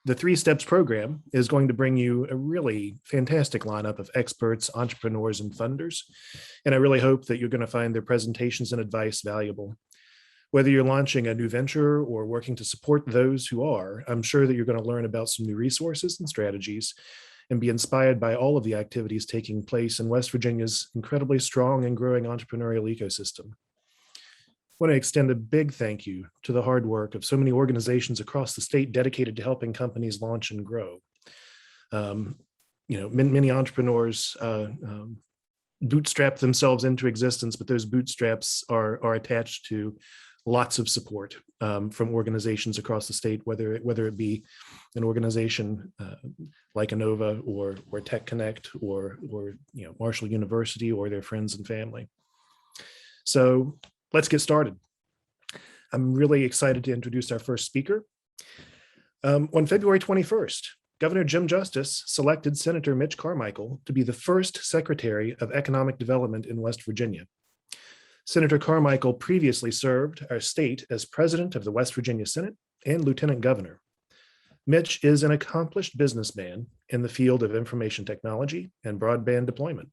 The 3 Steps program is going to bring you a really fantastic lineup of experts, entrepreneurs, and funders. And I really hope that you're going to find their presentations and advice valuable. Whether you're launching a new venture or working to support those who are, I'm sure that you're going to learn about some new resources and strategies and be inspired by all of the activities taking place in West Virginia's incredibly strong and growing entrepreneurial ecosystem. I want to extend a big thank you to the hard work of so many organizations across the state dedicated to helping companies launch and grow. Many entrepreneurs bootstrap themselves into existence, but those bootstraps are attached to lots of support from organizations across the state, whether it be an organization like Inova or Tech Connect or Marshall University or their friends and family. So let's get started. I'm really excited to introduce our first speaker. On February 21st, Governor Jim Justice selected Senator Mitch Carmichael to be the first Secretary of Economic Development in West Virginia. Senator Carmichael previously served our state as President of the West Virginia Senate and Lieutenant Governor. Mitch is an accomplished businessman in the field of information technology and broadband deployment.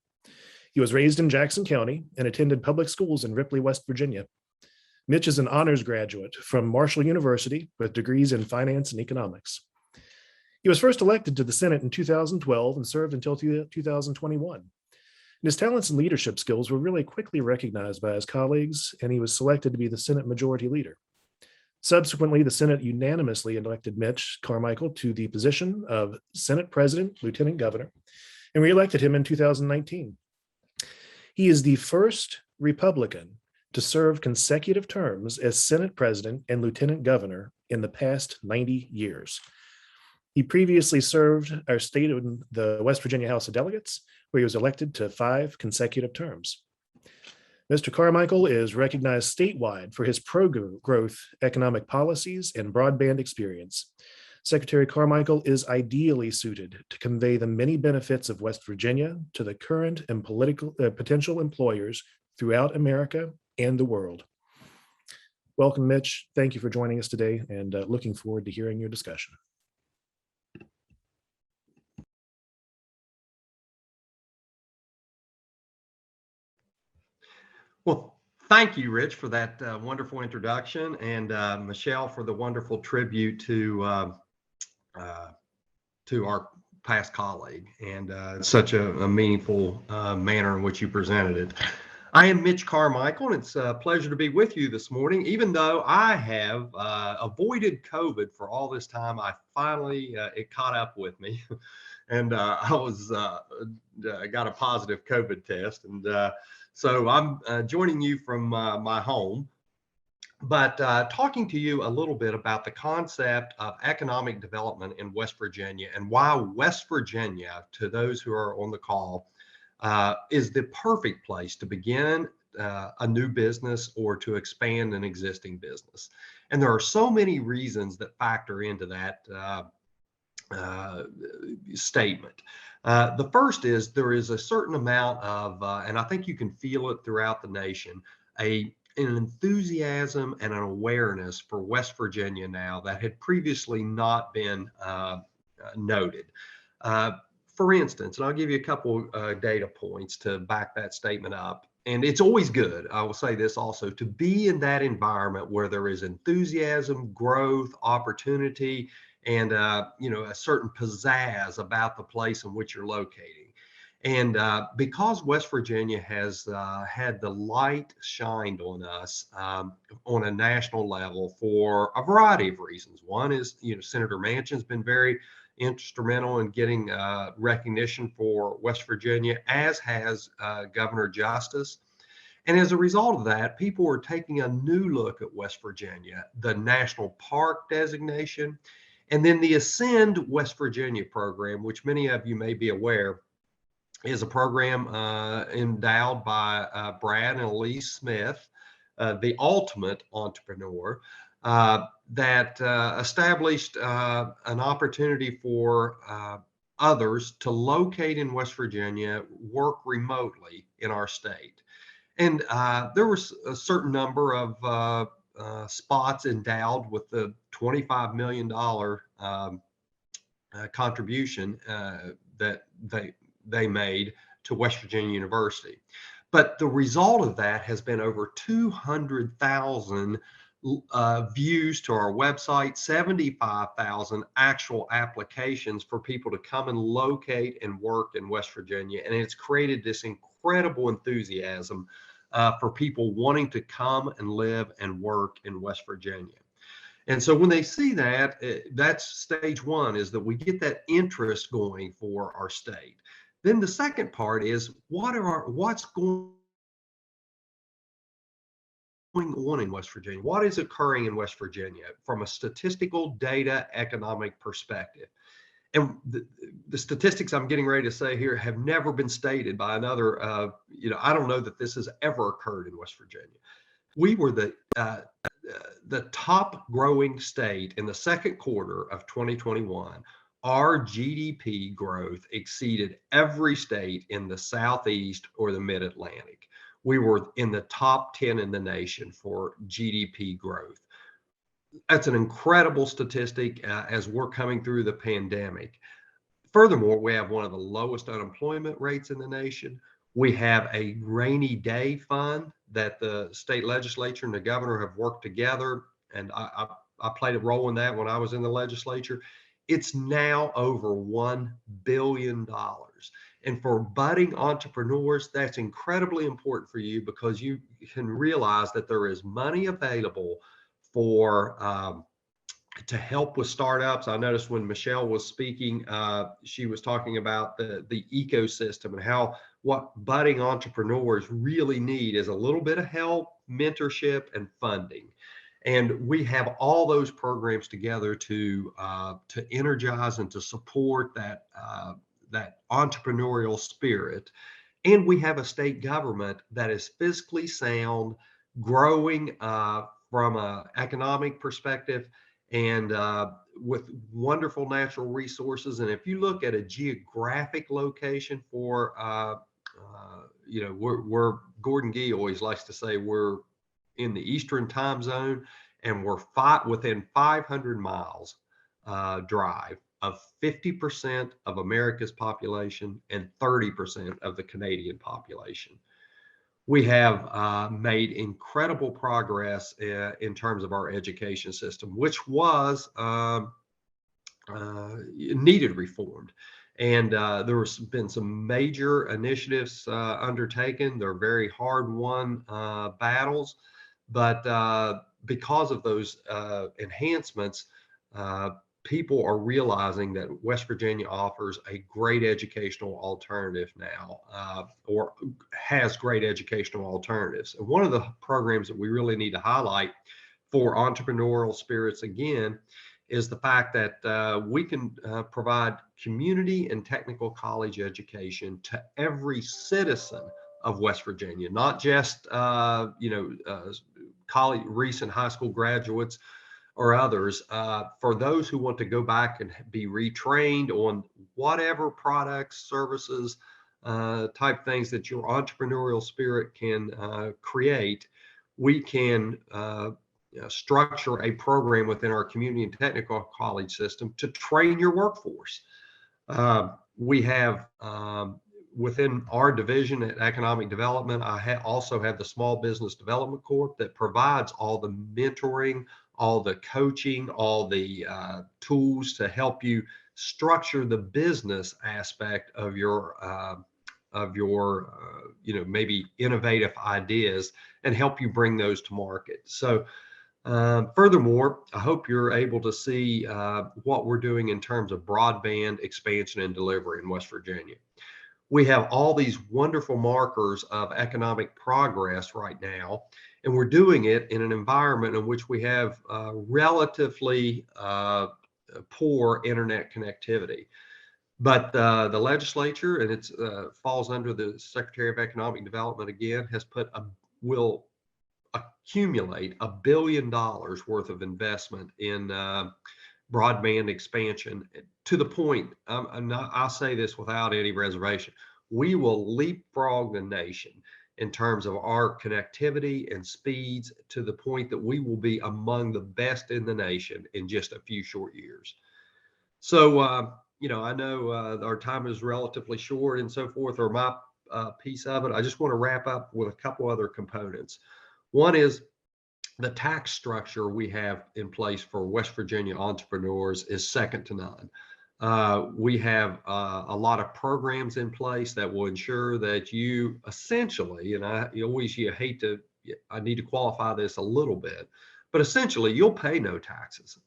He was raised in Jackson County and attended public schools in Ripley, West Virginia. Mitch is an honors graduate from Marshall University with degrees in finance and economics. He was first elected to the Senate in 2012 and served until 2021. His talents and leadership skills were really quickly recognized by his colleagues, and he was selected to be the Senate Majority Leader. Subsequently, the Senate unanimously elected Mitch Carmichael to the position of Senate President, Lieutenant Governor, and reelected him in 2019. He is the first Republican to serve consecutive terms as Senate President and Lieutenant Governor in the past 90 years. He previously served our state in the West Virginia House of Delegates, where he was elected to 5 consecutive terms. Mr. Carmichael is recognized statewide for his pro-growth economic policies and broadband experience. Secretary Carmichael is ideally suited to convey the many benefits of West Virginia to the current and potential employers throughout America and the world. Welcome, Mitch. Thank you for joining us today, and looking forward to hearing your discussion. Well, thank you, Rich, for that wonderful introduction, and Michelle for the wonderful tribute to our past colleague, and such a meaningful manner in which you presented it. I am Mitch Carmichael, and it's a pleasure to be with you this morning. Even though I have avoided COVID for all this time, I finally, it caught up with me. And I was got a positive COVID test, and so I'm joining you from my home, but talking to you a little bit about the concept of economic development in West Virginia, and why West Virginia, to those who are on the call, is the perfect place to begin a new business or to expand an existing business. And there are so many reasons that factor into that statement. The first is there is a certain amount of, and I think you can feel it throughout the nation, an enthusiasm and an awareness for West Virginia now that had previously not been noted. For instance, and I'll give you a couple data points to back that statement up. And it's always good, I will say this also, to be in that environment where there is enthusiasm, growth, opportunity, and a certain pizzazz about the place in which you're locating. And because West Virginia has had the light shined on us on a national level for a variety of reasons. One is, Senator Manchin's been very instrumental in getting recognition for West Virginia, as has Governor Justice. And as a result of that, people are taking a new look at West Virginia, the National Park designation, and then the Ascend West Virginia program, which many of you may be aware, is a program endowed by Brad and Elise Smith, the ultimate entrepreneur, that established an opportunity for others to locate in West Virginia, work remotely in our state. And there was a certain number of spots endowed with the $25 million contribution that they made to West Virginia University. But the result of that has been over 200,000 views to our website, 75,000 actual applications for people to come and locate and work in West Virginia. And it's created this incredible enthusiasm for people wanting to come and live and work in West Virginia. And so when they see that, that's stage one, is that we get that interest going for our state. Then the second part is what's going on in West Virginia? What is occurring in West Virginia from a statistical data economic perspective? And the statistics I'm getting ready to say here have never been stated by another, I don't know that this has ever occurred in West Virginia. We were the top growing state in the second quarter of 2021. Our GDP growth exceeded every state in the Southeast or the Mid-Atlantic. We were in the top 10 in the nation for GDP growth. That's an incredible statistic as we're coming through the pandemic. Furthermore, we have one of the lowest unemployment rates in the nation. We have a rainy day fund that the state legislature and the governor have worked together, and I played a role in that when I was in the legislature. It's now over $1 billion. And for budding entrepreneurs, that's incredibly important for you, because you can realize that there is money available for to help with startups. I noticed when Michelle was speaking, she was talking about the ecosystem and how what budding entrepreneurs really need is a little bit of help, mentorship, and funding. And we have all those programs together to energize and to support that entrepreneurial spirit. And we have a state government that is fiscally sound, growing from an economic perspective, and with wonderful natural resources. And if you look at a geographic location for, we're Gordon Gee always likes to say we're in the Eastern time zone, and we're within 500 miles drive of 50% of America's population and 30% of the Canadian population. We have made incredible progress in terms of our education system, which was needed reformed. And there has been some major initiatives undertaken. They're very hard-won battles, but because of those enhancements, people are realizing that West Virginia offers a great educational alternative now, or has great educational alternatives. And one of the programs that we really need to highlight for entrepreneurial spirits, again, is the fact that we can provide community and technical college education to every citizen of West Virginia, not just college, recent high school graduates or others, for those who want to go back and be retrained on whatever products, services, type things that your entrepreneurial spirit can create. We can structure a program within our community and technical college system to train your workforce. We have within our division at Economic Development, I also have the Small Business Development Corp that provides all the mentoring, all the coaching, all the tools to help you structure the business aspect of your maybe innovative ideas and help you bring those to market. So furthermore, I hope you're able to see what we're doing in terms of broadband expansion and delivery in West Virginia. We have all these wonderful markers of economic progress right now, and we're doing it in an environment in which we have relatively poor internet connectivity. But the legislature, and it falls under the Secretary of Economic Development again, will accumulate $1 billion worth of investment in broadband expansion, to the point, I'll say this without any reservation, we will leapfrog the nation in terms of our connectivity and speeds, to the point that we will be among the best in the nation in just a few short years. So, I know our time is relatively short and so forth, or my piece of it. I just want to wrap up with a couple other components. One is the tax structure we have in place for West Virginia entrepreneurs is second to none. We have a lot of programs in place that will ensure that you essentially, and I need to qualify this a little bit, but essentially you'll pay no taxes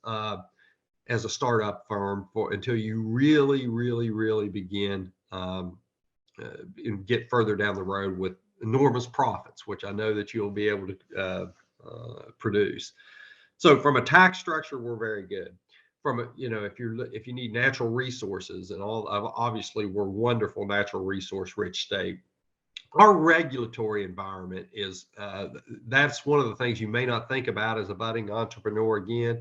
as a startup firm until you really, really, really begin and get further down the road with enormous profits, which I know that you'll be able to produce. So from a tax structure, we're very good. If you need natural resources and all, obviously we're wonderful natural resource rich state. Our regulatory environment is that's one of the things you may not think about as a budding entrepreneur. Again,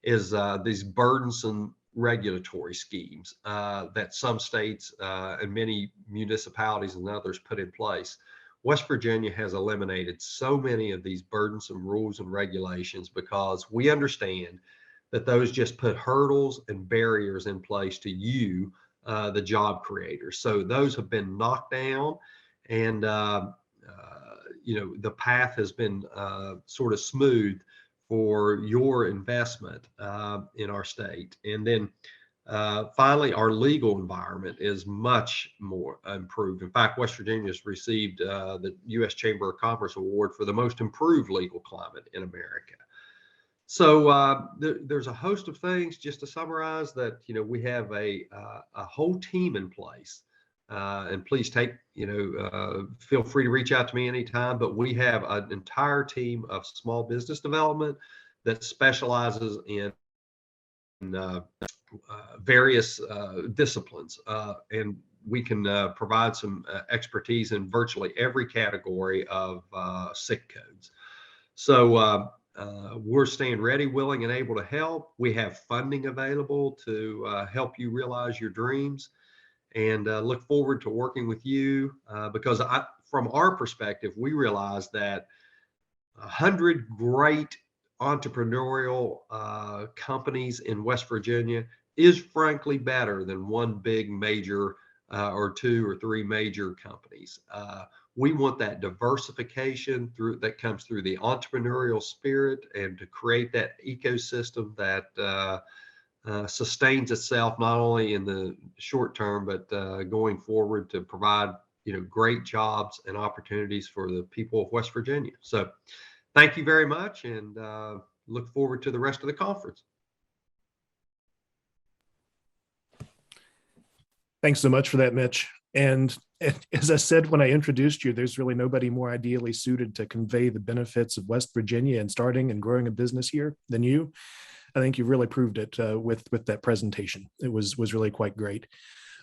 is these burdensome regulatory schemes that some states and many municipalities and others put in place. West Virginia has eliminated so many of these burdensome rules and regulations because we understand that those just put hurdles and barriers in place to you, the job creators. So those have been knocked down, and the path has been sort of smooth for your investment in our state. And then finally, our legal environment is much more improved. In fact, West Virginia has received the U.S. Chamber of Commerce Award for the most improved legal climate in America. So there's a host of things. Just to summarize, that we have a whole team in place. And please feel free to reach out to me anytime. But we have an entire team of small business development that specializes in various disciplines, and we can provide some expertise in virtually every category of SIC codes. So we're staying ready, willing, and able to help. We have funding available to help you realize your dreams, and look forward to working with you because from our perspective, we realize that 100 great entrepreneurial companies in West Virginia is frankly better than one big major or two or three major companies. We want that diversification that comes through the entrepreneurial spirit, and to create that ecosystem that sustains itself not only in the short term, but going forward to provide great jobs and opportunities for the people of West Virginia. So thank you very much, and look forward to the rest of the conference. Thanks so much for that, Mitch. And as I said when I introduced you, there's really nobody more ideally suited to convey the benefits of West Virginia and starting and growing a business here than you. I think you really proved it with that presentation. It was really quite great.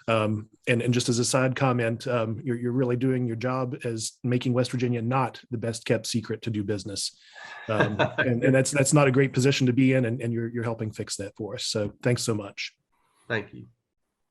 And just as a side comment, you're really doing your job as making West Virginia not the best kept secret to do business. And that's not a great position to be in, and you're helping fix that for us. So thanks so much. Thank you.